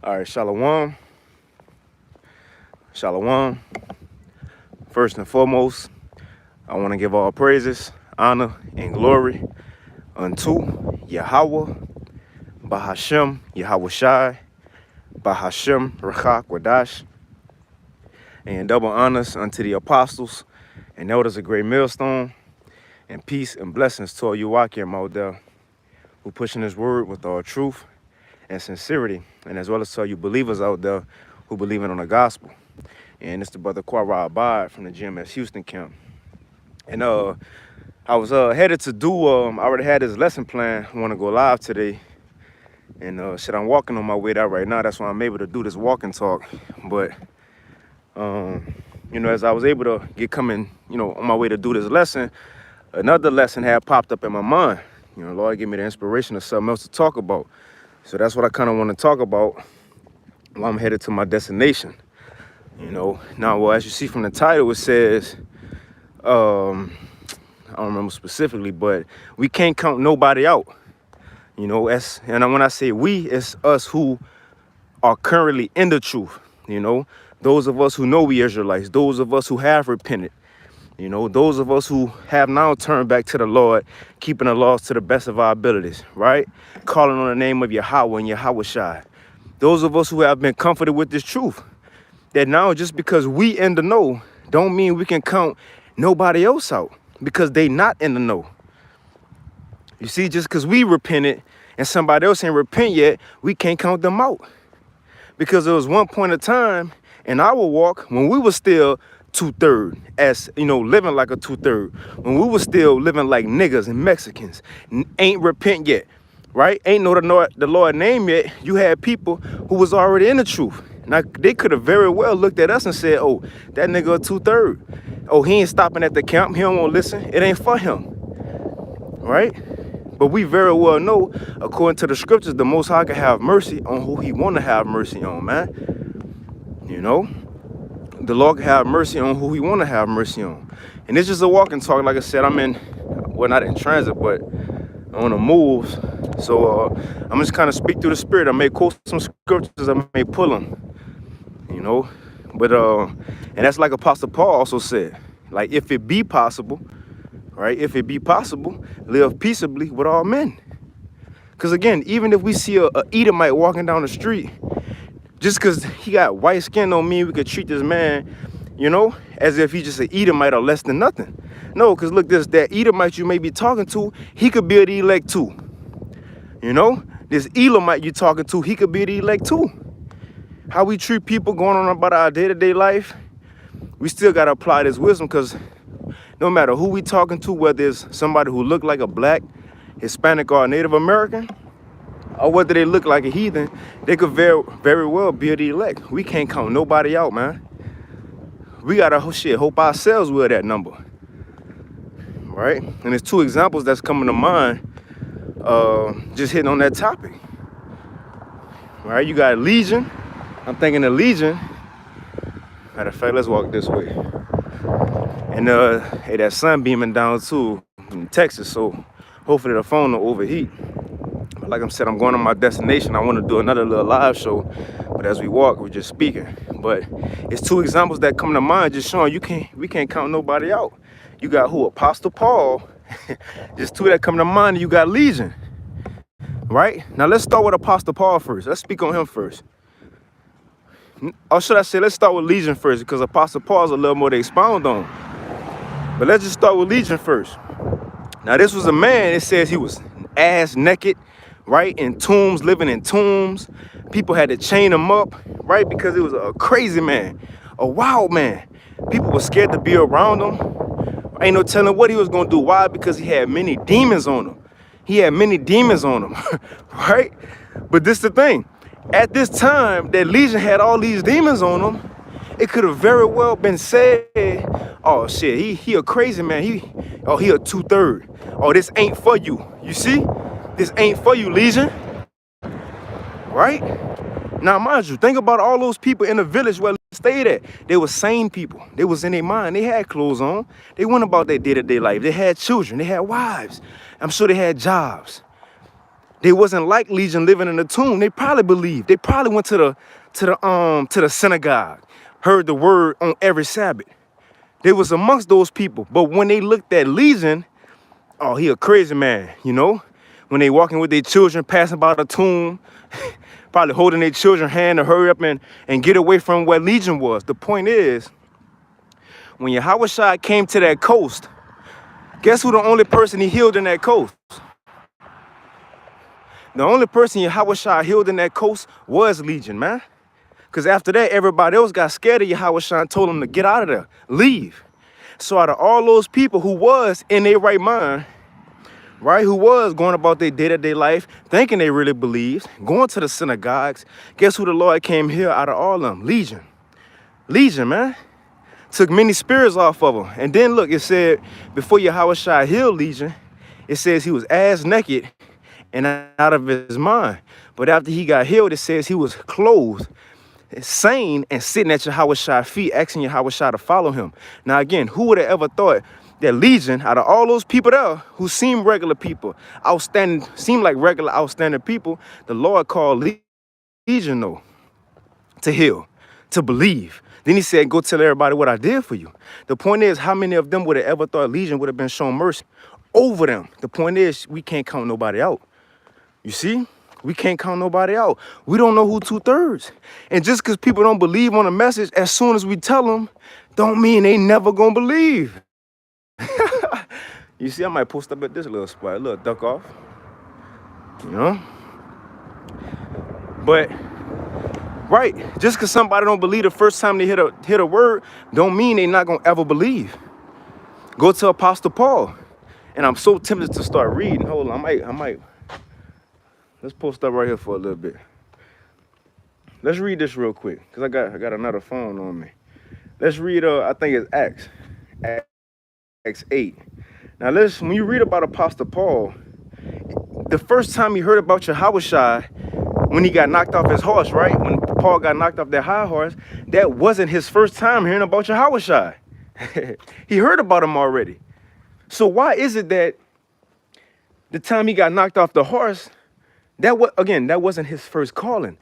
All right, Shalom. Shalom. First and foremost, I want to give all praises, honor, and glory unto Yahweh, Bahashem, Yahweh Shai, Bahashem, Rachak, Wadash, and double honors unto the apostles and elders of Great Millstone, and peace and blessings to all you Wakim out there who pushing this word with all truth and sincerity, and as well as to all you believers out there who believing on the gospel. And it's the brother Quara Abad from the GMS Houston camp. And I was headed to do, I already had this lesson plan. I want to go live today. And shit, I'm walking on my way there right now. That's why I'm able to do this walk and talk. But, you know, as I was able to get coming, you know, on my way to do this lesson, another lesson had popped up in my mind. You know, Lord gave me the inspiration of something else to talk about. So that's what I kind of want to talk about while I'm headed to my destination. You know, now, well, as you see from the title, it says, I don't remember specifically, but we can't count nobody out. You know, and when I say we, it's us who are currently in the truth. You know, those of us who know we Israelites, those of us who have repented, you know, those of us who have now turned back to the Lord, keeping the laws to the best of our abilities, right? Calling on the name of Yahweh and Yahweh Shai. Those of us who have been comforted with this truth. That now just because we in the know don't mean we can count nobody else out because they not in the know. You see, just because we repented and somebody else ain't repent yet, we can't count them out. Because there was one point of time in our walk when we were still 2/3, as you know, living like a 2/3, when we were still living like niggas and Mexicans, ain't repent yet, right? Ain't know the Lord name yet. You had people who was already in the truth. Now, they could have very well looked at us and said, oh, that nigga a 2/3. Oh, he ain't stopping at the camp. He don't want to listen. It ain't for him, right? But we very well know, according to the scriptures, the Most High can have mercy on who he want to have mercy on, man. You know? The Lord can have mercy on who he want to have mercy on. And it's just a walk and talk. Like I said, I'm in, well, not in transit, but on the moves. So I'm just kind of speak through the spirit. I may quote some scriptures. I may pull them. You know, but and that's like Apostle Paul also said, like, if it be possible, right? If it be possible, live peaceably with all men. Because again, even if we see a Edomite walking down the street, just because he got white skin don't mean we could treat this man, you know, as if he's just an Edomite or less than nothing. No, because look, that Edomite you may be talking to, he could be the elect too. You know, this Elamite you talking to, he could be the elect too. How we treat people going on about our day-to-day life, we still got to apply this wisdom, because no matter who we talking to, whether it's somebody who look like a black, Hispanic, or a Native American, or whether they look like a heathen, they could very, very well be the elect. We can't count nobody out, man. We got to hope ourselves we're that number, right? And there's two examples that's coming to mind just hitting on that topic, right? You got Legion. I'm thinking of Legion. Matter of fact, let's walk this way. And hey, that sun beaming down too in Texas, so hopefully the phone will overheat. But like I said, I'm going to my destination. I want to do another little live show, but as we walk, we're just speaking. But it's two examples that come to mind, just showing we can't count nobody out. You got who? Apostle Paul. Just two that come to mind. And you got Legion, right? Now let's start with Apostle Paul first. Let's speak on him first. Or should I say, let's start with Legion first, because Apostle Paul's a little more to expound on. But let's just start with Legion first. Now, this was a man, it says he was ass naked, right? In tombs, living in tombs. People had to chain him up, right? Because it was a crazy man, a wild man. People were scared to be around him. Ain't no telling what he was going to do. Why? Because he had many demons on him. He had many demons on him, right? But this the thing. At this time that Legion had all these demons on him, it could have very well been said, oh shit, he a crazy man. He a 2/3. Oh, this ain't for you. You see? This ain't for you, Legion. Right? Now, mind you, think about all those people in the village where they stayed at. They were sane people. They was in their mind. They had clothes on. They went about their day-to-day life. They had children. They had wives. I'm sure they had jobs. They wasn't like Legion living in the tomb. They probably believed. They probably went to the synagogue, heard the word on every Sabbath. They was amongst those people. But when they looked at Legion, oh, he a crazy man, you know? When they walking with their children, passing by the tomb, probably holding their children's hand to hurry up and get away from where Legion was. The point is, when Yahushua came to that coast, guess who the only person he healed in that coast? The only person Yahushua healed in that coast was Legion, man. Because after that, everybody else got scared of Yahushua and told them to get out of there, leave. So out of all those people who was in their right mind, right, who was going about their day-to-day life, thinking they really believed, going to the synagogues, guess who the Lord came here out of all of them? Legion. Legion, man. Took many spirits off of them. And then look, it said, before Yahushua healed Legion, it says he was ass naked and out of his mind. But after he got healed, it says he was clothed, sane, and sitting at Yahushua's feet, asking Yahushua to follow him. Now again, who would have ever thought that Legion, out of all those people there who seem regular people, outstanding, seem like regular outstanding people, the Lord called Legion though, to heal, to believe. Then he said, go tell everybody what I did for you. The point is, how many of them would have ever thought Legion would have been shown mercy over them? The point is, we can't count nobody out. You see? We can't count nobody out. We don't know who 2/3. And just because people don't believe on a message, as soon as we tell them, don't mean they never gonna believe. You see, I might post up at this little spot, a little duck off. You know? But, right, just because somebody don't believe the first time they hit a word, don't mean they not gonna ever believe. Go to Apostle Paul. And I'm so tempted to start reading. Hold on, I might. Let's post up right here for a little bit. Let's read this real quick, because I got another phone on me. Let's read, I think it's Acts 8. Now listen, when you read about Apostle Paul, the first time he heard about Yahushua, when he got knocked off his horse, right? When Paul got knocked off that high horse, that wasn't his first time hearing about Yahushua. He heard about him already. So why is it that the time he got knocked off the horse, that wasn't his first calling.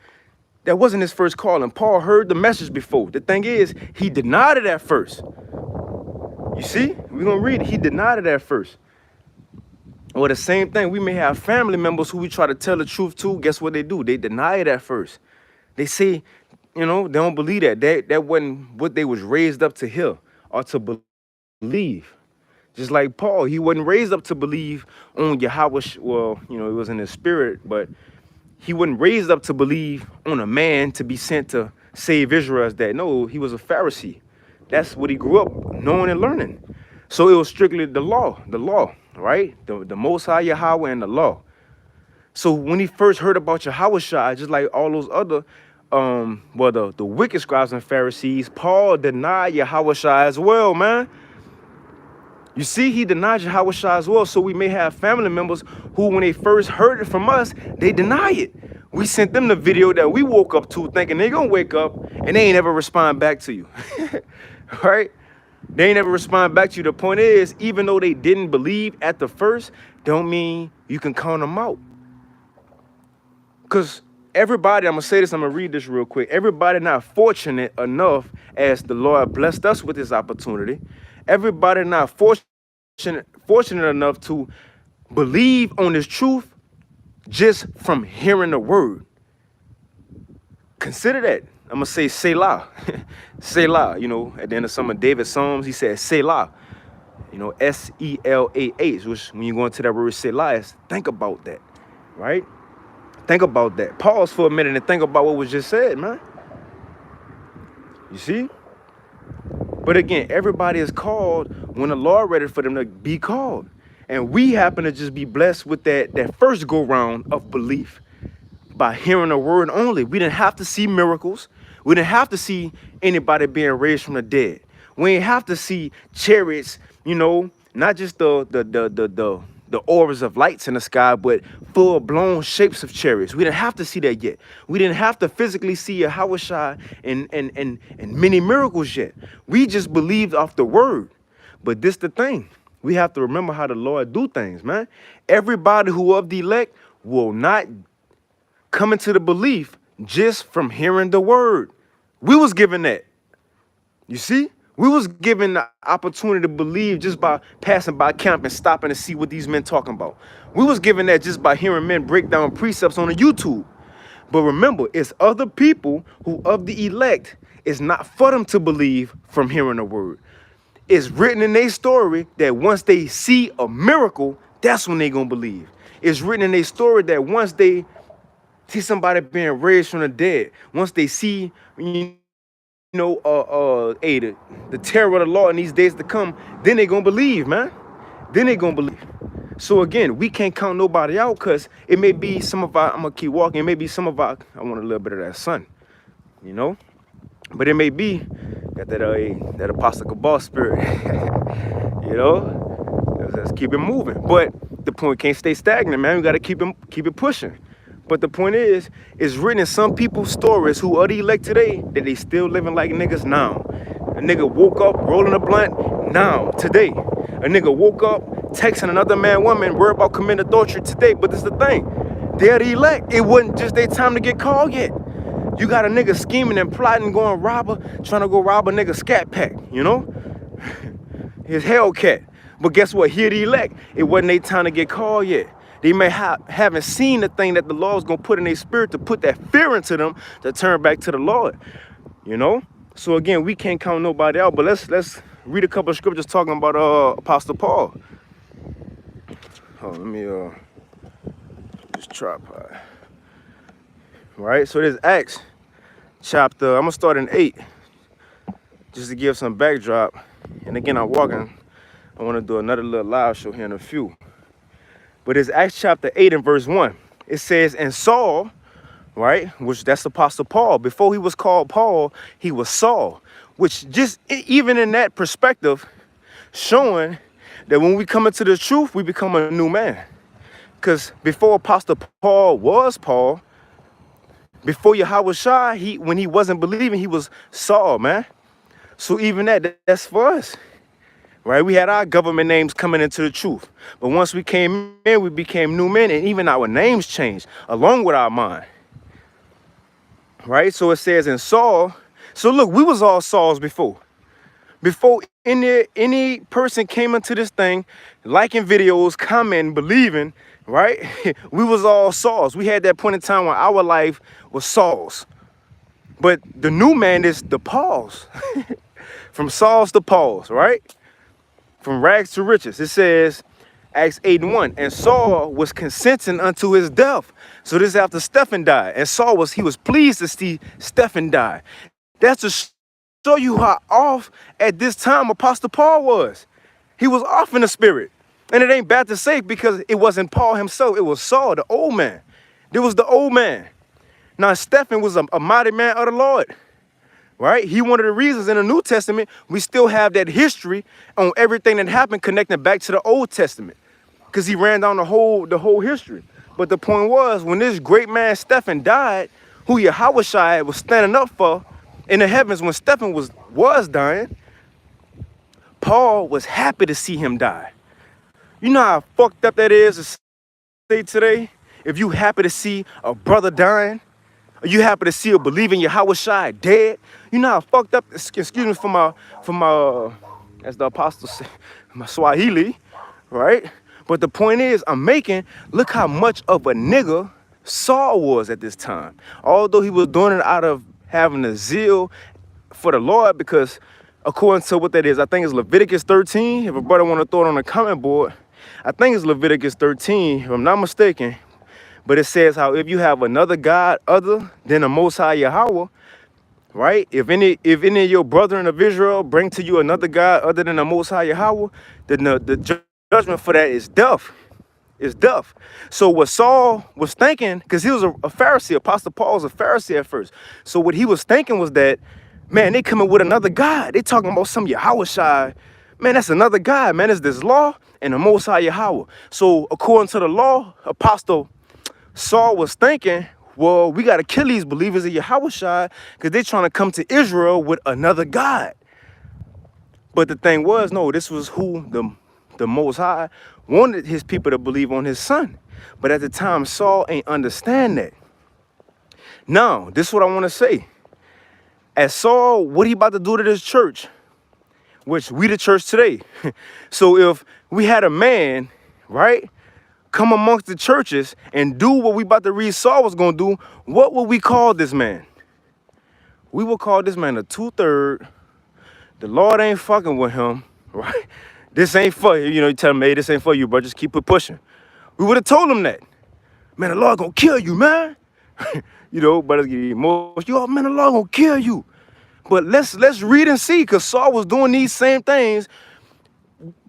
That wasn't his first calling. Paul heard the message before. The thing is, he denied it at first. You see? We're going to read it. He denied it at first. Or the same thing, we may have family members who we try to tell the truth to. Guess what they do? They deny it at first. They say, you know, they don't believe that. That wasn't what they was raised up to hear or to believe. Just like Paul, he wasn't raised up to believe on Yahweh. Well, you know, it was in his spirit, but he wasn't raised up to believe on a man to be sent to save Israel as that. No, he was a Pharisee. That's what he grew up knowing and learning. So it was strictly the law, right? The Most High Yahweh and the law. So when he first heard about Yahushua, just like all those other, the wicked scribes and Pharisees, Paul denied Yahushua as well, man. You see, he denied Yahushua as well. So we may have family members who, when they first heard it from us, they deny it. We sent them the video that we woke up to thinking they're going to wake up and they ain't ever respond back to you. Right? They ain't ever respond back to you. The point is, even though they didn't believe at the first, don't mean you can count them out. Because everybody, I'm going to say this, I'm going to read this real quick. Everybody not fortunate enough as the Lord blessed us with this opportunity. Everybody not fortunate enough to believe on this truth just from hearing the word. Consider that. I'm going to say Selah. Selah, you know, at the end of some of David's Psalms, he said Selah. You know, S-E-L-A-H, which when you go into that word Selah, is think about that, right? Think about that. Pause for a minute and think about what was just said, man. You see? But again, everybody is called when the Lord ready for them to be called. And we happen to just be blessed with that first go round of belief by hearing the word only. We didn't have to see miracles. We didn't have to see anybody being raised from the dead. We didn't have to see chariots, you know, not just the orbs of lights in the sky, but full-blown shapes of chariots. We didn't have to see that yet. We didn't have to physically see Yahushua and many miracles yet. We just believed off the word. But this the thing. We have to remember how the Lord do things, man. Everybody who of the elect will not come into the belief just from hearing the word. We was given that. You see? We was given the opportunity to believe just by passing by camp and stopping to see what these men talking about. We was given that just by hearing men break down precepts on the YouTube. But remember, it's other people who of the elect is not for them to believe from hearing the word. It's written in their story that once they see a miracle, that's when they gonna believe. It's written in their story that once they see somebody being raised from the dead, once they see, the terror of the Lord in these days to come, then they gonna believe, man. Then they gonna believe. So again, we can't count nobody out because it may be some of our, I'm gonna keep walking, it may be some of our, I want a little bit of that sun, you know? But it may be that Apostle Cabal spirit, you know? Let's keep it moving. But the point can't stay stagnant, man. We gotta keep it pushing. But the point is, it's written in some people's stories who are the elect today that they still living like niggas now. A nigga woke up rolling a blunt now, today. A nigga woke up texting another man, woman, worried about committing adultery today. But this is the thing, they're the elect. It wasn't just their time to get called yet. You got a nigga scheming and plotting, trying to go rob a nigga scat pack, you know? His Hellcat. But guess what? Here the elect. It wasn't their time to get called yet. They may haven't seen the thing that the Lord is going to put in their spirit to put that fear into them to turn back to the Lord, you know? So again, we can't count nobody out, but let's read a couple of scriptures talking about Apostle Paul. Oh, let me this tripod. Right, so there's Acts chapter, I'm gonna start in 8 just to give some backdrop. And again, I'm walking, I want to do another little live show here in a few. But it's Acts chapter 8 and verse 1. It says, and Saul, right, which that's Apostle Paul. Before he was called Paul, he was Saul, which just even in that perspective, showing that when we come into the truth, we become a new man. Because before Apostle Paul was Paul, before Yahushua, when he wasn't believing, he was Saul, man. So even that's for us. Right, we had our government names coming into the truth. But once we came in, we became new men, and even our names changed along with our mind. Right, so it says in Saul, so look, we was all Sauls before. Before any person came into this thing, liking videos, commenting, believing, right? We was all Sauls. We had that point in time when our life was Sauls. But the new man is the Pauls. From Sauls to Pauls, right? From rags to riches. It says, Acts 8 and 1, and Saul was consenting unto his death. So this is after Stephen died. And Saul was pleased to see Stephen die. That's to show you how off at this time Apostle Paul was. He was off in the spirit. And it ain't bad to say because it wasn't Paul himself. It was Saul, the old man. There was the old man. Now Stephen was a mighty man of the Lord. Right? He one of the reasons in the New Testament, we still have that history on everything that happened connecting back to the Old Testament. Because he ran down the whole history. But the point was, when this great man Stephen died, who Yahushua was standing up for in the heavens when Stephen was dying, Paul was happy to see him die. You know how fucked up that is to say today? If you happy to see a brother dying, or you happy to see a believing Yahushua dead, you know how fucked up, excuse me for my as the apostle said, my Swahili, right? But the point is, look how much of a nigga Saul was at this time. Although he was doing it out of having a zeal for the Lord, because according to what that is, I think it's Leviticus 13. If a brother want to throw it on the comment board, I think it's Leviticus 13, if I'm not mistaken. But it says how if you have another God other than the Most High Yahweh, right? If any of your brethren of Israel bring to you another God other than the Most High Yahweh, then the judgment for that is death. It's death. So what Saul was thinking, because he was a Pharisee, Apostle Paul was a Pharisee at first. So what he was thinking was that, man, they coming with another God. They talking about some Yahushua. Man, that's another God, man. It's this law and the Most High Yahweh. So according to the law, Apostle Saul was thinking, well, we got to kill these believers of Yahushua because they're trying to come to Israel with another God. But the thing was, no, this was who the the Most High wanted his people to believe on his son. But at the time, Saul ain't understand that. Now, this is what I want to say. As Saul, what he about to do to this church, which we the church today. So if we had a man, right, come amongst the churches and do what we about to read Saul was going to do, what would we call this man? We would call this man a 2/3. The Lord ain't fucking with him, right? This ain't for you. You know, you tell him, hey, this ain't for you, bro. Just keep it pushing. We would have told him that. Man, the Lord gonna kill you, man. You know, but it's getting emotional. Yo, man, the Lord gonna kill you. But let's read and see, because Saul was doing these same things.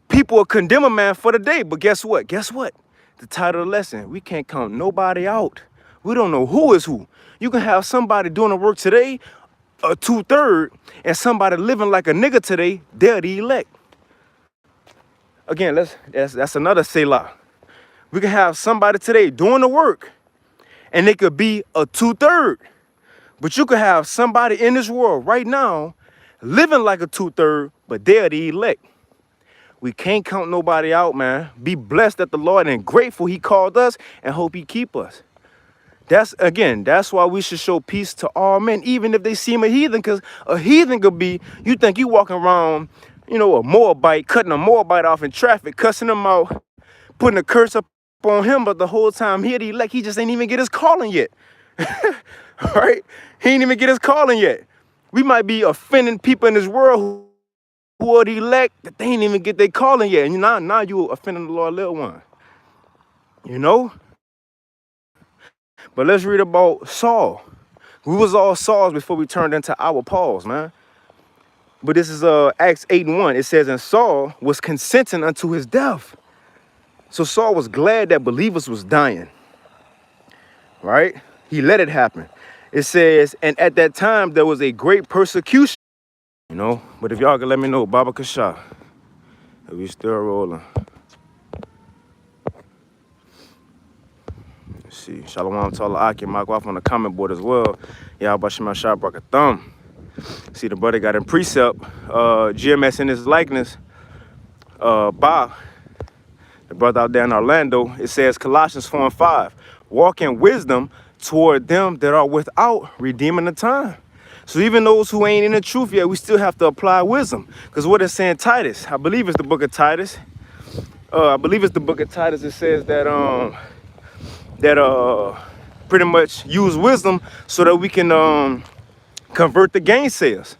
People will condemn a man for the day, but guess what? Guess what? The title of the lesson, we can't count nobody out. We don't know who is who. You can have somebody doing the work today, a 2/3, and somebody living like a nigga today, they're the elect. Again, that's another Selah. We can have somebody today doing the work, and they could be a 2/3. But you could have somebody in this world right now living like a 2/3, but they're the elect. We can't count nobody out, man. Be blessed at the Lord and grateful he called us, and hope he keep us. That's why we should show peace to all men, even if they seem a heathen, because a heathen could be, you think you walking around, you know, a Moabite, cutting a Moabite off in traffic, cussing him out, putting a curse up on him, but the whole time he the elect, he just ain't even get his calling yet. Right? He ain't even get his calling yet. We might be offending people in this world who are the elect, that they ain't even get their calling yet. And now you offending the Lord, little one. You know? But let's read about Saul. We was all Sauls before we turned into our Pauls, man. But this is Acts 8:1. It says, and Saul was consenting unto his death. So Saul was glad that believers was dying. Right? He let it happen. It says, and at that time there was a great persecution. You know, but if y'all can let me know, Baba Kasha, if we still rolling. Let's see. Shalom Tala Aki, Mark off on the comment board as well. Yeah, Bashima Shah Braka Thumb. See, the brother got in precept, GMS in his likeness. Ba, the brother out there in Orlando, it says Colossians 4:5. Walk in wisdom toward them that are without, redeeming the time. So even those who ain't in the truth yet, we still have to apply wisdom. Because what it's saying, Titus, I believe it's the book of Titus. It says that pretty much use wisdom so that we can convert the gainsayers.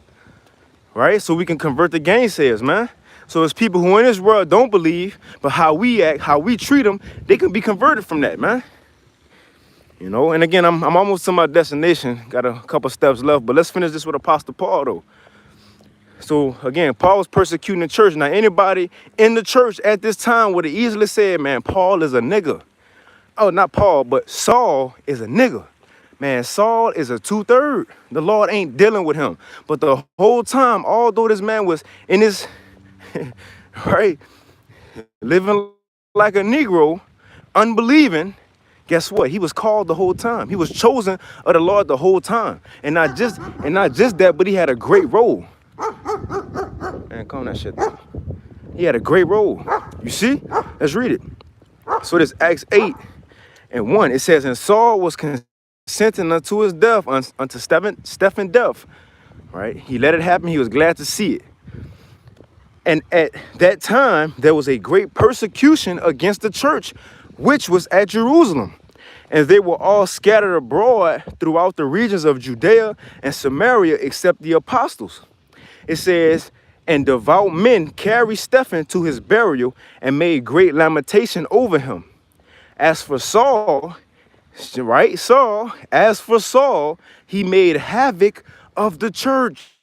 Right? So we can convert the gainsayers, man. So it's people who in this world don't believe, but how we act, how we treat them, they can be converted from that, man. You know, and again, I'm almost to my destination. Got a couple steps left, but let's finish this with Apostle Paul, though. So again, Paul was persecuting the church. Now, anybody in the church at this time would have easily said, man, Paul is a nigga. Oh, not Paul, but Saul is a nigga. Man, Saul is a 2/3. The Lord ain't dealing with him. But the whole time, although this man was in his, right, living like a Negro, unbelieving, guess what? He was called the whole time. He was chosen of the Lord the whole time. And not just that, but he had a great role. Man, calm that shit down. He had a great role. You see? Let's read it. So this Acts 8:1, it says, and Saul was consenting unto his death, unto Stephen's death. Right? He let it happen. He was glad to see it. And at that time, there was a great persecution against the church, which was at Jerusalem. And they were all scattered abroad throughout the regions of Judea and Samaria, except the apostles. It says, and devout men carried Stephen to his burial and made great lamentation over him. As for Saul, right, as for Saul, he made havoc of the church.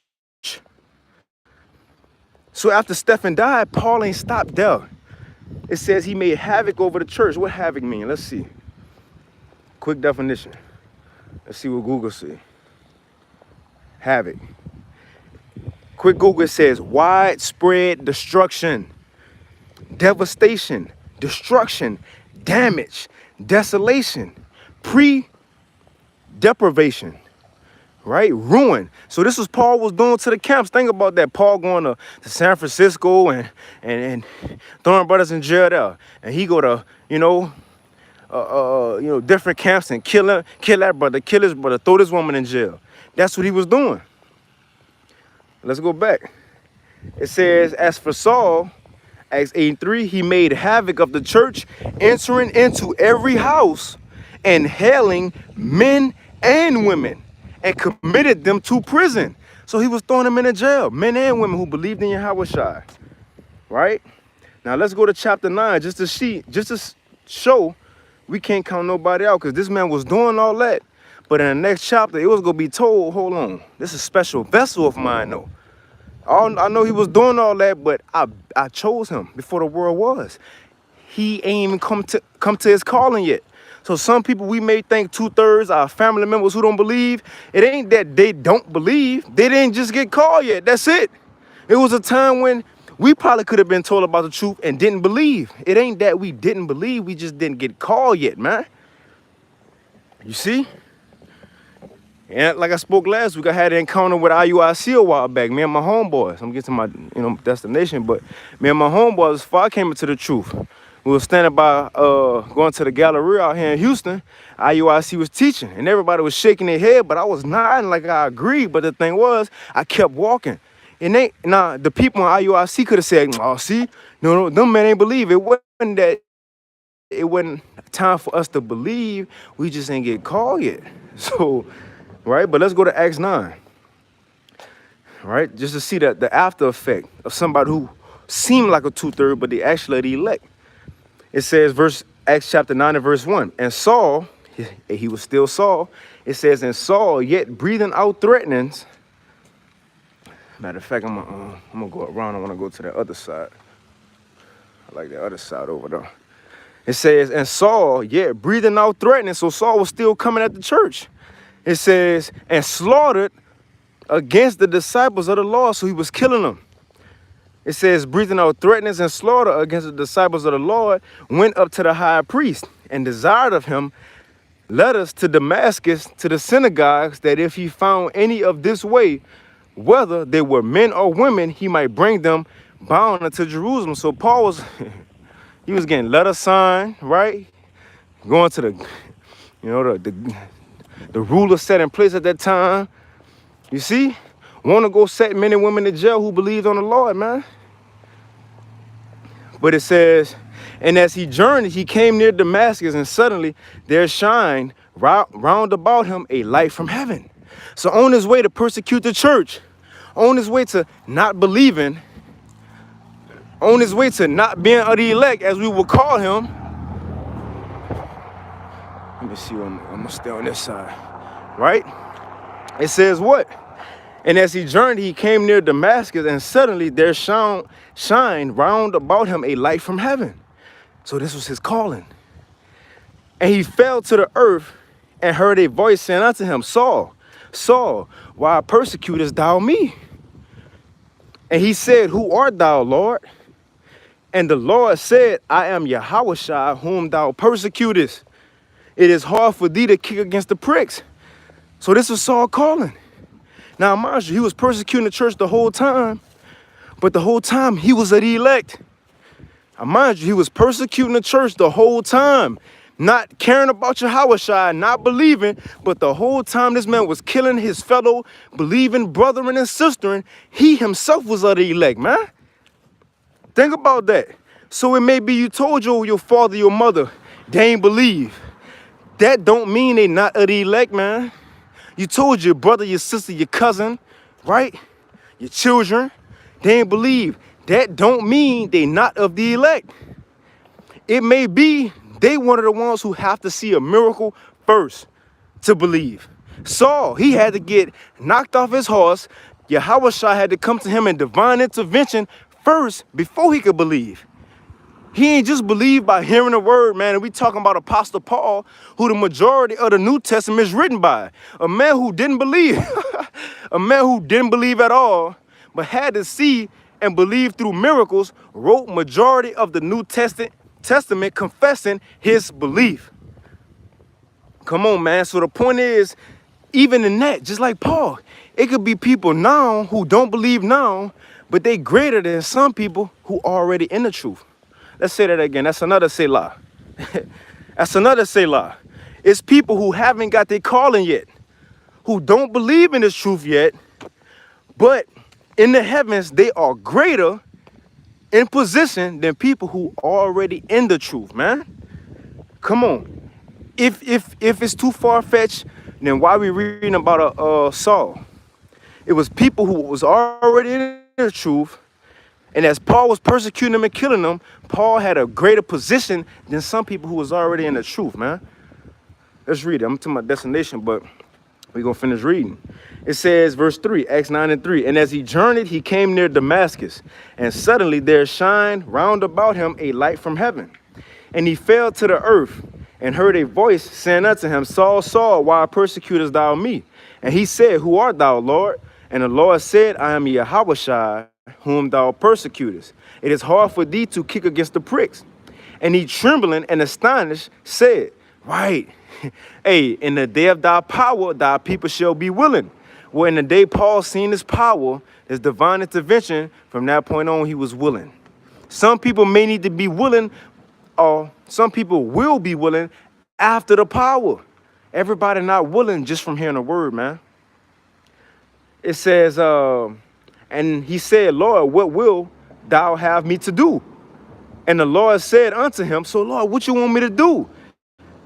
So after Stephen died, Paul ain't stopped there. It says he made havoc over the church. What havoc mean? Let's see. Quick definition. Let's see what Google says. Havoc. Quick Google says widespread destruction, devastation, destruction, damage, desolation, deprivation, right? Ruin. So this was Paul was doing to the camps. Think about that. Paul going to San Francisco and throwing brothers in jail there. And he go to, different camps and kill that brother, kill his brother, throw this woman in jail. That's what he was doing. Let's go back. It says, as for Saul, Acts 8:3, he made havoc of the church, entering into every house and hailing men and women, and committed them to prison. So he was throwing them in a jail, men and women who believed in Yahushua, right? Now let's go to chapter 9, just to show we can't count nobody out, because this man was doing all that. But in the next chapter, it was going to be told, hold on, this is a special vessel of mine, though. I know he was doing all that, but I chose him before the world was. He ain't even come to his calling yet. So some people, we may think 2/3 are family members who don't believe. It ain't that they don't believe. They didn't just get called yet. That's it. It was a time when we probably could have been told about the truth and didn't believe. It ain't that we didn't believe. We just didn't get called yet, man. You see? And like I spoke last week, I had an encounter with IUIC a while back. Me and my homeboys. I'm getting to my destination, but me and my homeboys, before I came into the truth, we were standing by going to the Galleria out here in Houston. IUIC was teaching, and everybody was shaking their head, but I was nodding like I agreed. But the thing was, I kept walking. And the people in IUIC could have said, "Oh, see, no, them men ain't believe." It wasn't time for us to believe. We just ain't get called yet. So. Right, but let's go to Acts 9, right? Just to see the after effect of somebody who seemed like a 2/3, but they actually are the elect. It says, Acts chapter 9 and verse 1, and Saul, he was still Saul. It says, and Saul, yet breathing out threatenings. Matter of fact, I'm gonna go around. I want to go to the other side. I like the other side over there. It says, and Saul, yet breathing out threatenings. So Saul was still coming at the church. It says, and slaughtered against the disciples of the Lord. So he was killing them. It says, breathing out threatenings and slaughter against the disciples of the Lord, went up to the high priest and desired of him letters to Damascus, to the synagogues, that if he found any of this way, whether they were men or women, he might bring them bound unto Jerusalem. So Paul was, he was getting letters signed, right? Going to the ruler set in place at that time. You see? Want to go set men and women in jail who believed on the Lord, man. But it says, and as he journeyed, he came near Damascus, and suddenly there shined round about him a light from heaven. So on his way to persecute the church, on his way to not believing, on his way to not being of the elect, as we will call him. Let me see, I'm gonna stay on this side, right? It says what? And as he journeyed, he came near Damascus, and suddenly there shined round about him a light from heaven. So this was his calling. And he fell to the earth and heard a voice saying unto him, Saul, Saul, why persecutest thou me? And he said, who art thou, Lord? And the Lord said, I am Yahushua, whom thou persecutest. It is hard for thee to kick against the pricks. So this was Saul calling. Now, mind you, he was persecuting the church the whole time, but the whole time he was of the elect. Now, mind you, he was persecuting the church the whole time, not caring about Yahushua, not believing, but the whole time this man was killing his fellow believing brethren and sisters, he himself was of the elect, man. Think about that. So it may be you told your father, your mother, they ain't believe. That don't mean they not of the elect, man. You told your brother, your sister, your cousin, right? Your children, they ain't believe. That don't mean they not of the elect. It may be they one of the ones who have to see a miracle first to believe. Saul, he had to get knocked off his horse. Yahushua had to come to him in divine intervention first before he could believe. He ain't just believe by hearing the word, man. And we talking about Apostle Paul, who the majority of the New Testament is written by. A man who didn't believe. A man who didn't believe at all, but had to see and believe through miracles, wrote majority of the New Testament confessing his belief. Come on, man. So the point is, even in that, just like Paul, it could be people now who don't believe now, but they greater than some people who are already in the truth. Let's say that again. That's another Selah. That's another Selah. It's people who haven't got their calling yet, who don't believe in this truth yet, but in the heavens, they are greater in position than people who are already in the truth, man. Come on. If it's too far-fetched, then why are we reading about Saul? It was people who was already in the truth, and as Paul was persecuting them and killing them, Paul had a greater position than some people who was already in the truth, man. Let's read it. I'm to my destination, but we're going to finish reading. It says, verse 3, Acts 9:3, and as he journeyed, he came near Damascus, and suddenly there shined round about him a light from heaven. And he fell to the earth, and heard a voice saying unto him, Saul, Saul, why persecutest thou me? And he said, Who art thou, Lord? And the Lord said, I am Yahushua, whom thou persecutest. It is hard for thee to kick against the pricks. And he, trembling and astonished, said, Right, hey, in the day of thy power, thy people shall be willing. Well, in the day Paul seen his power, his divine intervention, from that point on, he was willing. Some people may need to be willing, or some people will be willing after the power. Everybody not willing just from hearing the word, man. It says, and he said, Lord, what will thou have me to do? And the Lord said unto him, So, Lord, what you want me to do?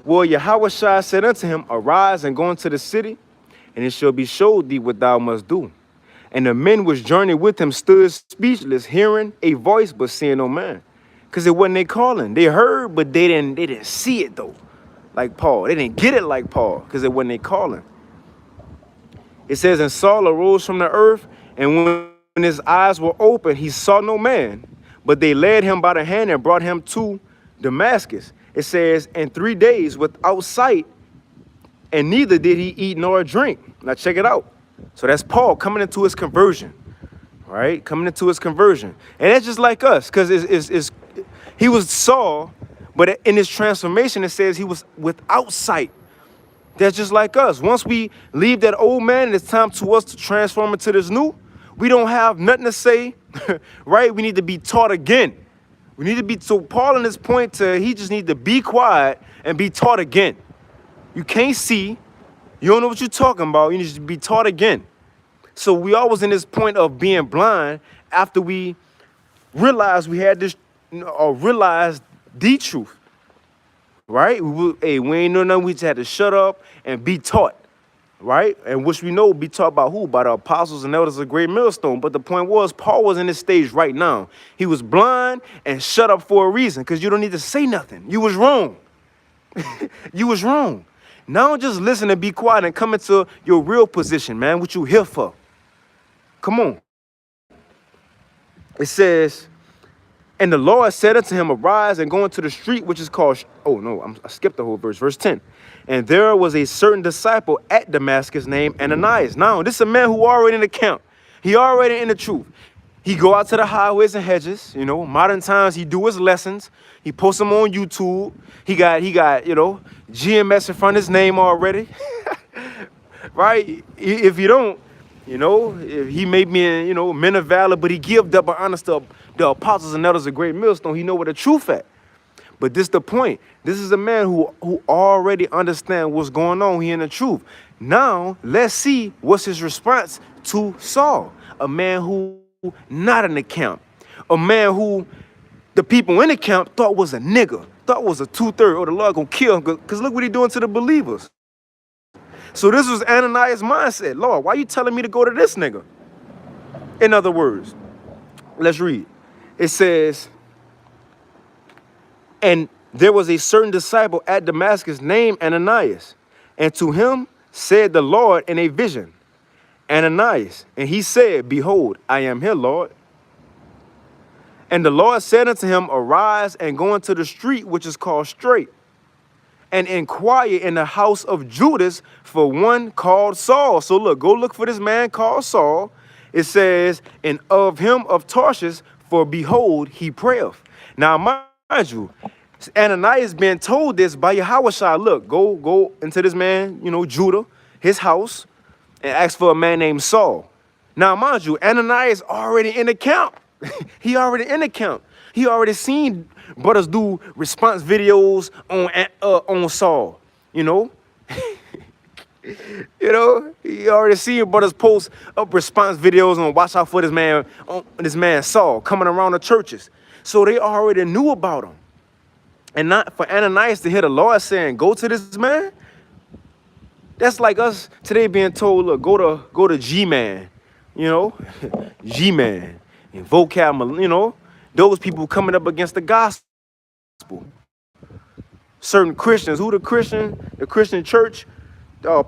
Well, Yahushua said unto him, Arise and go into the city, and it shall be showed thee what thou must do. And the men which journeyed with him stood speechless, hearing a voice, but seeing no man. Because it wasn't they calling. They heard, but they didn't see it, though, like Paul. They didn't get it like Paul, because it wasn't they calling. It says, And Saul arose from the earth, and when his eyes were open, he saw no man, but they led him by the hand and brought him to Damascus. It says, in 3 days without sight, and neither did he eat nor drink. Now check it out. So that's Paul coming into his conversion, right? Coming into his conversion. And that's just like us, because he was Saul, but in his transformation, it says he was without sight. That's just like us. Once we leave that old man, and it's time to us to transform into this new, we don't have nothing to say, right? We need to be taught again. We need to be, so Paul in this point, he just need to be quiet and be taught again. You can't see. You don't know what you're talking about. You need to be taught again. So we always in this point of being blind after we realized we had this, or realized the truth, right? We ain't know nothing. We just had to shut up and be taught, right? And which we know be taught by who? By the apostles and elders of Great Millstone. But the point was, Paul was in this stage right now. He was blind and shut up for a reason, because you don't need to say nothing. You was wrong. You was wrong. Now just listen and be quiet and come into your real position, man, what you here for. Come on. It says, and the Lord said unto him, Arise and go into the street, which is called, oh no, I skipped the whole verse, verse 10. And there was a certain disciple at Damascus named Ananias. Now, this is a man who already in the camp. He already in the truth. He go out to the highways and hedges, you know, modern times he do his lessons. He posts them on YouTube. He got, GMS in front of his name already, right? If you don't, you know, if he may be, you know, men of valor, but he give double honors to the apostles and elders of Great Millstone. He know where the truth at. But this the point. This is a man who already understand what's going on. He in the truth. Now, let's see what's his response to Saul, a man who not in the camp, a man who the people in the camp thought was a nigga, thought was a 2/3, or the Lord gonna kill him, because look what he doing to the believers. So this was Ananias' mindset. Lord, why you telling me to go to this nigga? In other words, let's read. It says, and there was a certain disciple at Damascus named Ananias, and to him said the Lord in a vision, Ananias. And he said, Behold, I am here, Lord. And the Lord said unto him, Arise and go into the street which is called Straight, and inquire in the house of Judas for one called Saul. So look, go look for this man called Saul. It says, and of him of Tarshish, for behold, he prayeth. Now, mind you, Ananias being told this by Yahushua. Look, go into this man, you know, Judah. his house and asked for a man named Saul. Now, mind you, Ananias already in the camp. He already in the camp. He already seen brothers do response videos on Saul, you know? You know, he already seen brothers post up response videos on watch out for this man Saul coming around the churches. So they already knew about him. And not for Ananias to hear the Lord saying, go to this man. That's like us today being told, look, go to G-Man, you know, G-Man, and vocab, you know, those people coming up against the gospel. Certain Christians, the Christian church,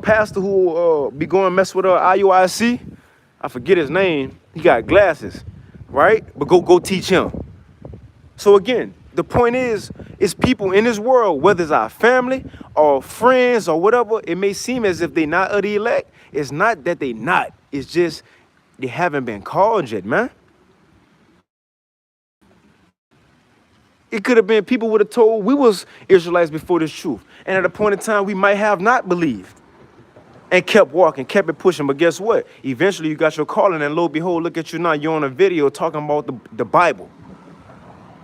pastor who be going mess with IUIC, I forget his name. He got glasses, right? But go teach him. So again, the point is people in this world, whether it's our family or friends or whatever, it may seem as if they not of the elect. It's not that they not. It's just they haven't been called yet, man. It could have been people would have told we was Israelites before this truth. And at a point in time, we might have not believed and kept walking, kept it pushing. But guess what? Eventually, you got your calling, and lo and behold, look at you now. You're on a video talking about the Bible.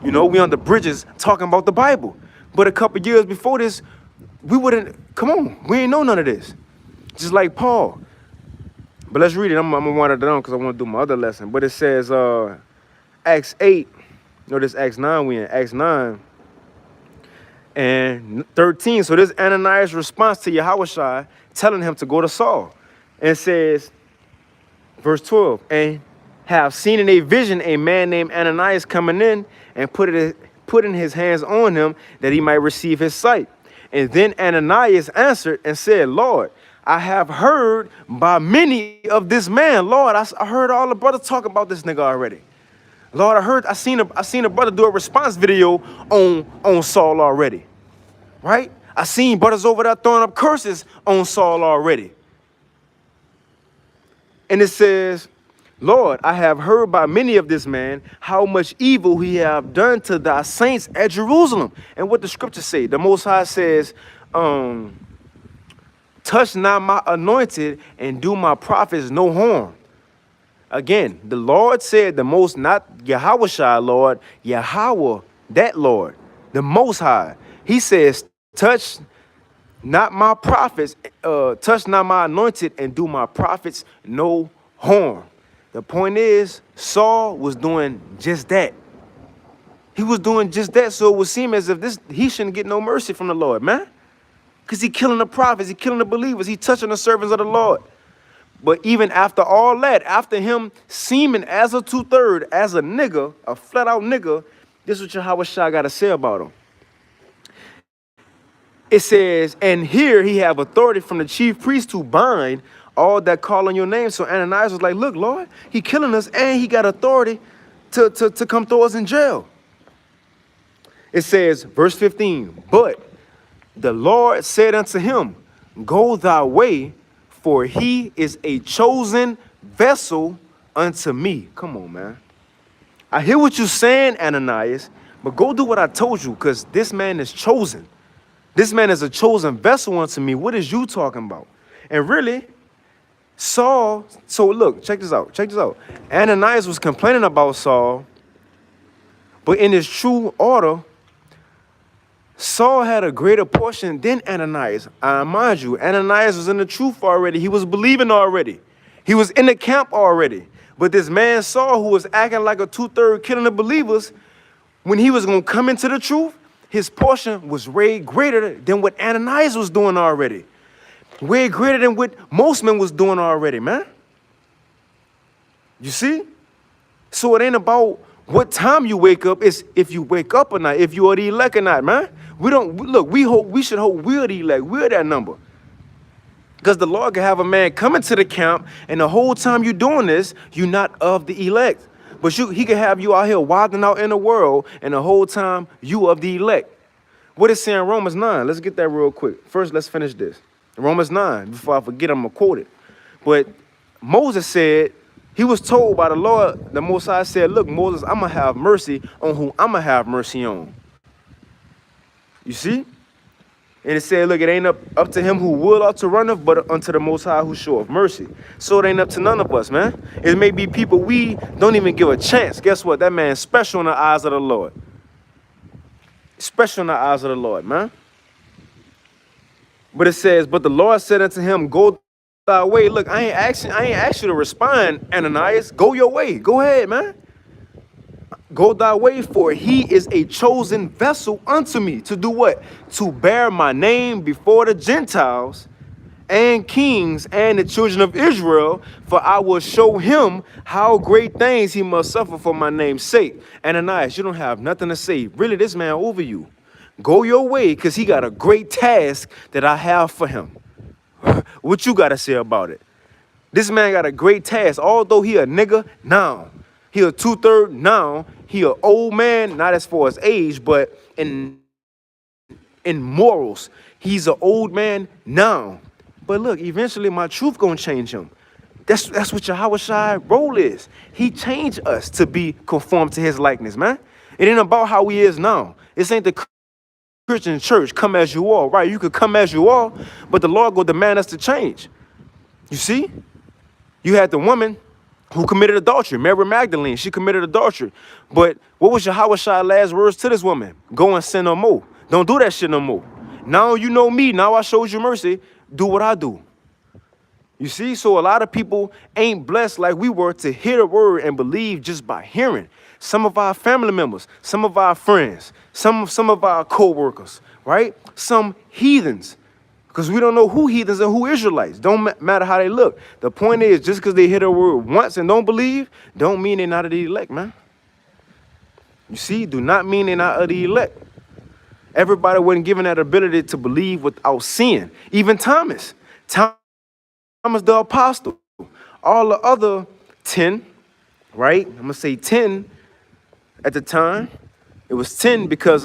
You know, we on the bridges talking about the Bible. But a couple years before this, we wouldn't, come on, we ain't know none of this. Just like Paul. But let's read it. I'm going to wind it down because I want to do my other lesson. But it says, Acts 8, no, this Acts 9, we in Acts 9 and 13. So this Ananias' response to Yahushua telling him to go to Saul. And it says, verse 12, and have seen in a vision a man named Ananias coming in and putting his hands on him that he might receive his sight. And then Ananias answered and said, Lord, I have heard by many of this man. Lord, I heard all the brothers talk about this nigga already. Lord, I seen a brother do a response video on Saul already. Right? I seen brothers over there throwing up curses on Saul already. And it says, Lord, I have heard by many of this man how much evil he have done to thy saints at Jerusalem. And what the scriptures say, the Most High says, touch not my anointed and do my prophets no harm. Again, the Lord said the most, not Yahushua, Lord, Yahweh, that Lord, the Most High. He says, touch not my prophets, touch not my anointed and do my prophets no harm. The point is, Saul was doing just that. He was doing just that, so it would seem as if he shouldn't get no mercy from the Lord, man. Because he killing the prophets, he killing the believers, he touching the servants of the Lord. But even after all that, after him seeming as a two-third, as a nigga, a flat-out nigga, this is what Yahushua got to say about him. It says, and here he have authority from the chief priest to bind all that call on your name. So Ananias was like, look, Lord, he killing us and he got authority to come throw us in jail. It says, verse 15, but the Lord said unto him, go thy way, for he is a chosen vessel unto me. Come on, man. I hear what you're saying, Ananias, but go do what I told you, because this man is chosen. This man is a chosen vessel unto me. What is you talking about? And really, Saul, so look, check this out. Ananias was complaining about Saul, but in his true order, Saul had a greater portion than Ananias. Mind you, Ananias was in the truth already. He was believing already. He was in the camp already. But this man Saul, who was acting like a two-third killing the believers, when he was going to come into the truth, his portion was way greater than what Ananias was doing already. Way greater than what most men was doing already, man. You see? So it ain't about what time you wake up, it's if you wake up or not, if you are the elect or not, man. We should hope we're the elect, we're that number. Because the Lord can have a man come into the camp, and the whole time you're doing this, you're not of the elect. But he can have you out here wilding out in the world, and the whole time you of the elect. What is saying in Romans 9? Let's get that real quick. First, let's finish this. Romans 9, before I forget, I'm going to quote it. But Moses said, he was told by the Lord, the Most High said, look, Moses, I'm going to have mercy on whom I'm going to have mercy on. You see? And it said, look, it ain't up to him who will or to runneth, but unto the Most High who showeth mercy. So it ain't up to none of us, man. It may be people we don't even give a chance. Guess what? That man's special in the eyes of the Lord. Special in the eyes of the Lord, man. But it says, but the Lord said unto him, go thy way. Look, I ain't asked you to respond, Ananias. Go your way. Go ahead, man. Go thy way, for he is a chosen vessel unto me. To do what? To bear my name before the Gentiles and kings and the children of Israel, for I will show him how great things he must suffer for my name's sake. Ananias, you don't have nothing to say. Really, this man over you. Go your way, because he got a great task that I have for him. What you got to say about it? This man got a great task. Although he a nigga now, he a 2/3 now, he an old man, not as far as age, but in morals, he's an old man now. But look, eventually my truth gonna change him. That's what Yahawashi role is. He changed us to be conformed to his likeness, man. It ain't about how he is now. This ain't the Christian church, come as you are, right? You could come as you are, but the Lord will demand us to change. You see? You had the woman who committed adultery, Mary Magdalene. She committed adultery. But what was Yahawashi's last words to this woman? Go and sin no more. Don't do that shit no more. Now you know me. Now I showed you mercy. Do what I do. You see? So a lot of people ain't blessed like we were to hear the word and believe just by hearing. Some of our family members, some of our friends, some of our co-workers, right? Some heathens. Because we don't know who heathens and who Israelites. Don't matter how they look. The point is, just because they hear the word once and don't believe, don't mean they're not of the elect, man. You see, do not mean they're not of the elect. Everybody wasn't given that ability to believe without seeing. Even Thomas. Thomas the apostle. All the other 10, right? I'm going to say 10 at the time. It was 10 because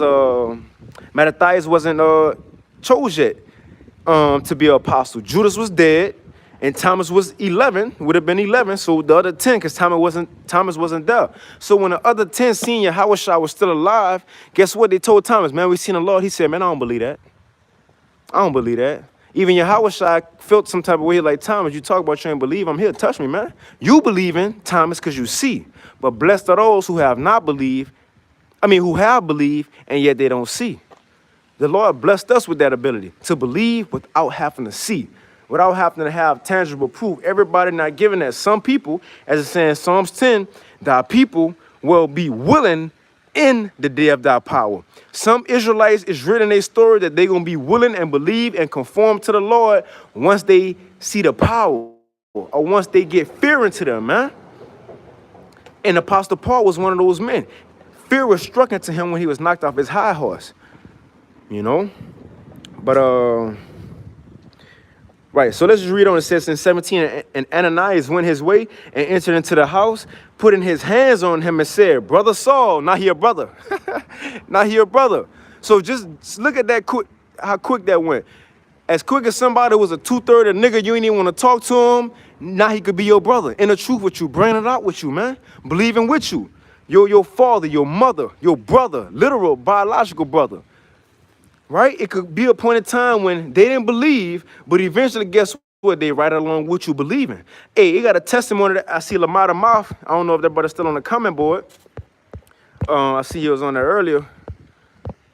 Mattathias wasn't chose yet. To be an apostle. Judas was dead, and Thomas was 11, would have been 11, so the other 10, because Thomas wasn't there. So when the other 10 seen Yahawashi was still alive, guess what they told Thomas? Man, we seen the Lord. He said, man, I don't believe that. I don't believe that. Even Yahawashi felt some type of way like, Thomas, you talk about you ain't believe. I'm here, touch me, man. You believe in Thomas because you see. But blessed are those who have not believed, who have believed, and yet they don't see. The Lord blessed us with that ability to believe without having to see, without having to have tangible proof. Everybody not giving that. Some people, as it says in Psalms 10, thy people will be willing in the day of thy power. Some Israelites is written in their story that they're going to be willing and believe and conform to the Lord once they see the power or once they get fear into them, man. And Apostle Paul was one of those men. Fear was struck into him when he was knocked off his high horse. You know, but right. So let's just read on. It says in 17, and Ananias went his way and entered into the house, putting his hands on him and said, Brother Saul, not your brother, not your brother. So just look at that quick, how quick that went. As quick as somebody was a 2/3 nigga, you ain't even want to talk to him. Now he could be your brother, in the truth with you, bringing it out with you, man, believing with you, your father, your mother, your brother, literal biological brother. Right? It could be a point in time when they didn't believe, but eventually, guess what? They right along with you believing. Hey, you got a testimony that I see Lamar the Mouth. I don't know if that brother's still on the comment board. I see he was on there earlier.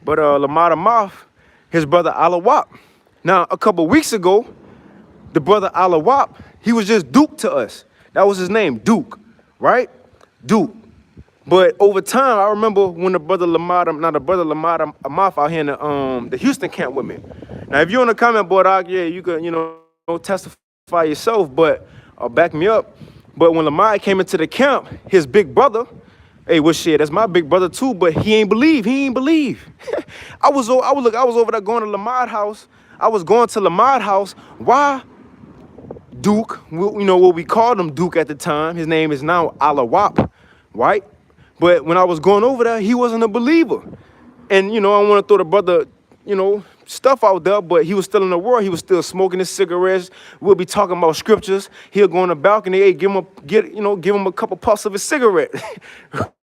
But Lamar the Mouth, his brother Alawap. Now, a couple weeks ago, the brother Alawap, he was just Duke to us. That was his name, Duke. Right? Duke. But over time, I remember when the brother Lamar Amath out here in the Houston camp with me. Now, if you're on the comment board, yeah, you could, testify yourself, but back me up. But when Lamar came into the camp, his big brother, hey, well, shit, that's my big brother too, but he ain't believe. I was over there going to Lamar's house. I was going to Lamar's house. Why? Duke, what we called him Duke at the time. His name is now Alawap, right? But when I was going over there, he wasn't a believer. And, I want to throw the brother, stuff out there, but he was still in the world. He was still smoking his cigarettes. We'll be talking about scriptures. He'll go on the balcony, hey, give him a couple puffs of his cigarette.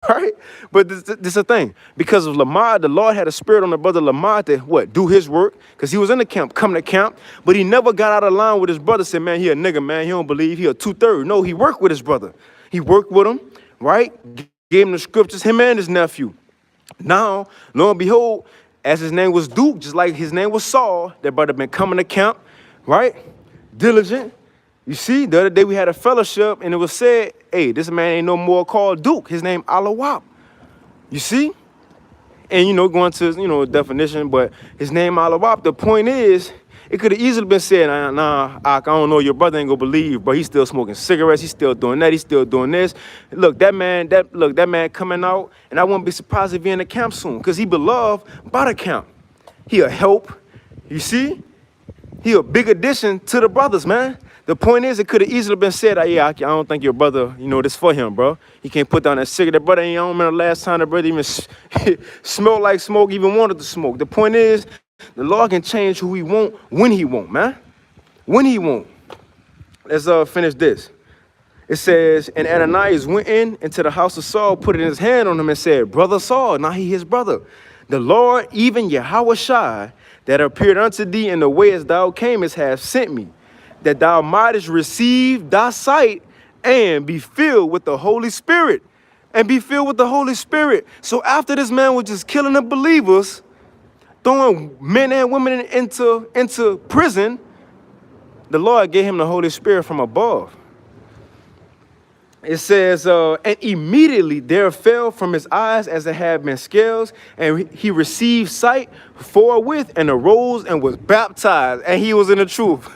Right? But this is the thing. Because of Lamar, the Lord had a spirit on the brother Lamar to what? Do his work. Because he was in the camp, come to camp. But he never got out of line with his brother. Said, man, he a nigga, man. He don't believe. He a 2/3. No, he worked with his brother. He worked with him, right? Gave him the scriptures, him and his nephew. Now, lo and behold, as his name was Duke, just like his name was Saul, that brother been coming to camp, right? Diligent. You see, the other day we had a fellowship and it was said, hey, this man ain't no more called Duke. His name Alawap. You see? And, going to, definition, but his name Alawap, the point is, it could have easily been said, nah, I don't know, your brother ain't gonna believe, but he's still smoking cigarettes, he's still doing that, he's still doing this. Look, that man coming out, and I wouldn't be surprised if he in the camp soon, because he beloved by the camp. He a help, you see? He a big addition to the brothers, man. The point is, it could have easily been said, yeah, I don't think your brother, this for him, bro. He can't put down that cigarette. Brother, I don't remember the last time the brother even smelled like smoke, even wanted to smoke. The point is, the Lord can change who he want, when he want, man. When he want. Let's finish this. It says, and Ananias went into the house of Saul, put his hand on him and said, brother Saul, now he his brother. The Lord, even Yahushua, that appeared unto thee in the way as thou camest, hath sent me, that thou mightest receive thy sight and be filled with the Holy Spirit. And be filled with the Holy Spirit. So after this man was just killing the believers, throwing men and women into prison, the Lord gave him the Holy Spirit from above. It says, and immediately there fell from his eyes as it had been scales, and he received sight forthwith and arose and was baptized. And he was in the truth.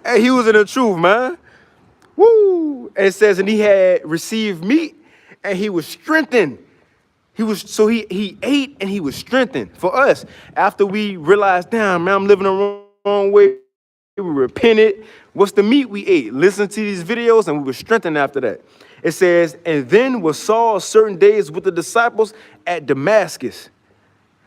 And he was in the truth, man. Woo! And it says, and he had received meat and he was strengthened. He ate and he was strengthened. For us, after we realized, damn, man, I'm living the wrong way, we repented. What's the meat we ate? Listen to these videos and we were strengthened after that. It says, and then was Saul certain days with the disciples at Damascus.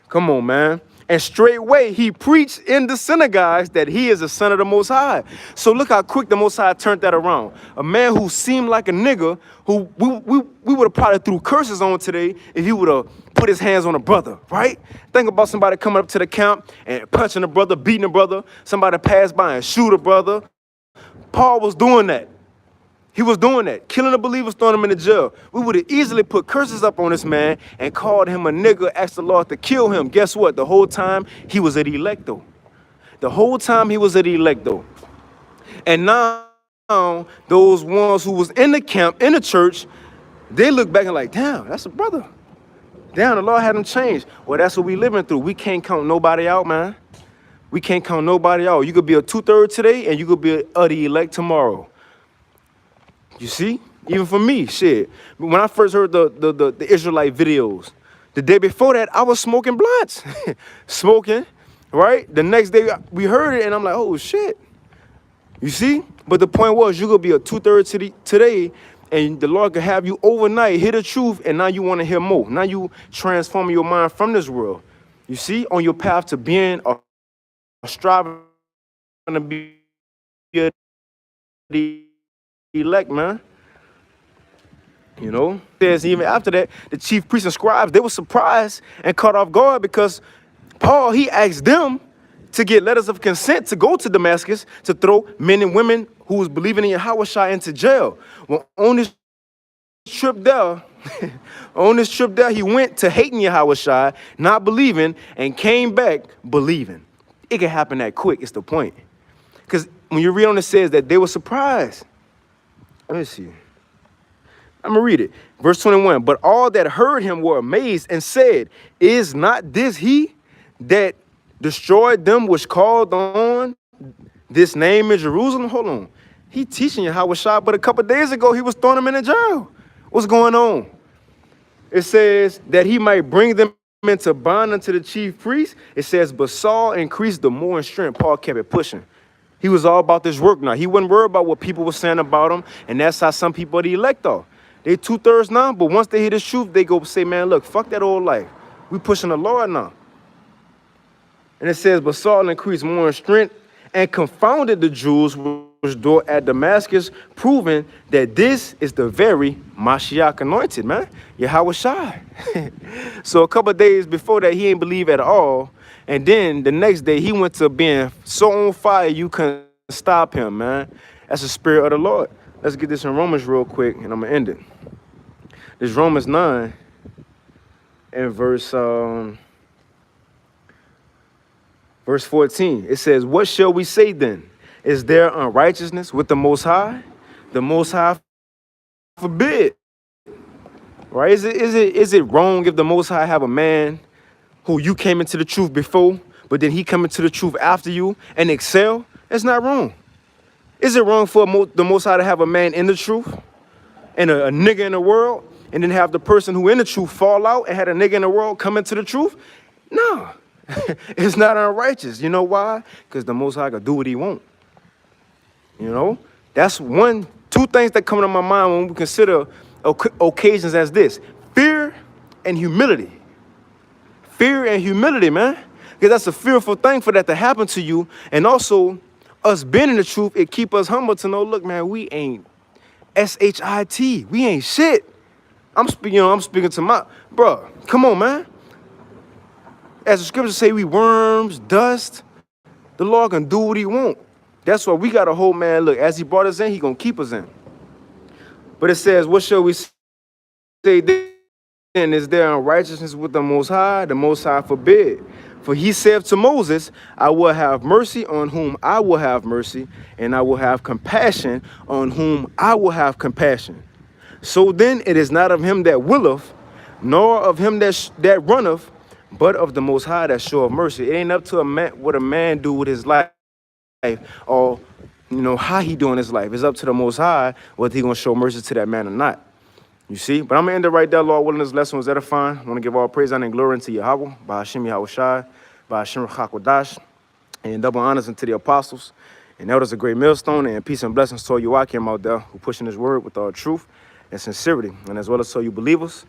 Come on, man. And straightway he preached in the synagogues that he is the Son of the Most High. So look how quick the Most High turned that around. A man who seemed like a nigga, who we would have probably threw curses on today if he would have put his hands on a brother, right? Think about somebody coming up to the camp and punching a brother, beating a brother. Somebody passed by and shoot a brother. Paul was doing that. He was doing that, killing the believers, throwing them in the jail. We would have easily put curses up on this man and called him a nigga, asked the Lord to kill him. Guess what? The whole time he was at electo. The whole time he was at electo. And now those ones who was in the camp, in the church, they look back and like, damn, that's a brother. Damn, the Lord had him changed. Well, that's what we living through. We can't count nobody out, man. We can't count nobody out. You could be a 2/3 today and you could be a the elect tomorrow. You see? Even for me, shit. When I first heard the Israelite videos, the day before that, I was smoking blunts. Smoking, right? The next day, we heard it, and I'm like, oh, shit. You see? But the point was, you could be a 2/3 today, and the Lord could have you overnight, hear the truth, and now you want to hear more. Now you transforming your mind from this world. You see? On your path to being a striving to be the elect, man. You know, there's even after that, the chief priests and scribes, they were surprised and caught off guard because Paul, he asked them to get letters of consent to go to Damascus to throw men and women who was believing in Yahushua into jail. Well, on this trip there, he went to hating Yahushua, not believing, and came back believing. It can happen that quick, it's the point. Because when you read on it, says that they were surprised. Let me see. I'm going to read it. Verse 21. But all that heard him were amazed and said, is not this he that destroyed them which called on this name in Jerusalem? Hold on. He teaching you how was shot, but a couple days ago he was throwing them in the jail. What's going on? It says that he might bring them into bond unto the chief priest. It says, but Saul increased the more in strength. Paul kept it pushing. He was all about this work now. He wasn't worried about what people were saying about him, and that's how some people are the elect are. They 2/3 now, but once they hear the truth, they go say, man, look, fuck that old life. We pushing the Lord now. And it says, but Saul increased more in strength and confounded the Jews which dwelt at Damascus, proving that this is the very Mashiach anointed, man. Yahweh Shai. So a couple of days before that, he ain't believe at all. And then the next day, he went to being so on fire, you couldn't stop him, man. That's the spirit of the Lord. Let's get this in Romans real quick, and I'm going to end it. This Romans 9 and verse 14. It says, what shall we say then? Is there unrighteousness with the Most High? The Most High forbid. Right? Is it wrong if the Most High have a man who you came into the truth before, but then he come into the truth after you and excel? That's not wrong. Is it wrong for the Most High to have a man in the truth and a nigga in the world, and then have the person who in the truth fall out and had a nigga in the world come into the truth? No. It's not unrighteous. You know why? Because the Most High can do what he want. You know? That's two things that come to my mind when we consider occasions as this. Fear and humility. Fear and humility, man. Because that's a fearful thing for that to happen to you. And also, us being in the truth, it keep us humble to know, look, man, we ain't S-H-I-T. We ain't shit. I'm speaking to my, bro, come on, man. As the scriptures say, we worms, dust. The Lord can do what he want. That's why we got to hold, man, look, as he brought us in, he going to keep us in. But it says, what shall we say then? Is there unrighteousness with the Most High? The Most High forbid. For he said to Moses, I will have mercy on whom I will have mercy, and I will have compassion on whom I will have compassion. So then it is not of him that willeth, nor of him that runneth, but of the Most High that showeth mercy. It ain't up to a man what a man do with his life, or how he doing his life. It's up to the Most High whether he gonna show mercy to that man or not. You see? But I'm gonna end it right there, Lord willing. This lesson was edifying. I want to give all praise, honor, and glory unto Yahweh, by Hashem Yahweh Shai, by Hashem Chakwadash, and double honors unto the apostles. And elders a great millstone, and peace and blessings to all you Akim out there who pushing his word with all truth and sincerity, and as well as to you believers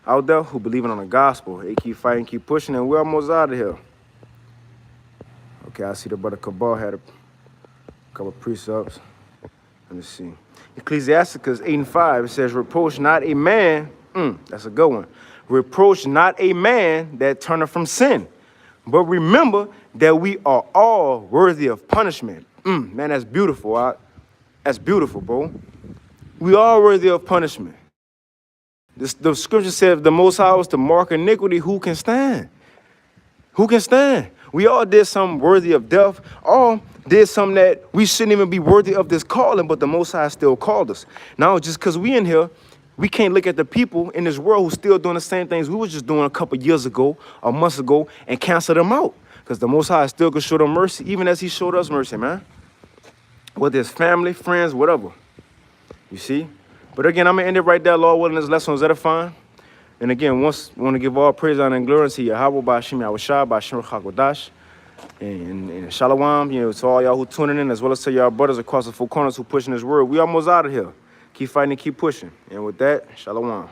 out there who believing on the gospel. They keep fighting, keep pushing, and we're almost out of here. Okay, I see the brother Cabal had a couple of precepts. Let me see. Ecclesiasticus 8:5, it says, reproach not a man, that's a good one. Reproach not a man that turneth from sin, but remember that we are all worthy of punishment. Man, that's beautiful. That's beautiful, bro. We are worthy of punishment. The scripture says the Most High was to mark iniquity. Who can stand? Who can stand? We all did something worthy of death. All did something that we shouldn't even be worthy of this calling, but the Most High still called us. Now, just because we in here, we can't look at the people in this world who still doing the same things we were just doing a couple years ago or months ago and cancel them out. Because the Most High still could show them mercy, even as he showed us mercy, man. Whether it's family, friends, whatever. You see? But again, I'm going to end it right there, Lord willing. This lesson was edifying. And again, once I want to give all praise, honor, and glory to Yahweh, by Hashem Yahweh Shai, by Hashem Chakwadash. And shalom, to all y'all who tuning in, as well as to y'all brothers across the four corners who pushing this word. We almost out of here. Keep fighting and keep pushing. And with that, shalom.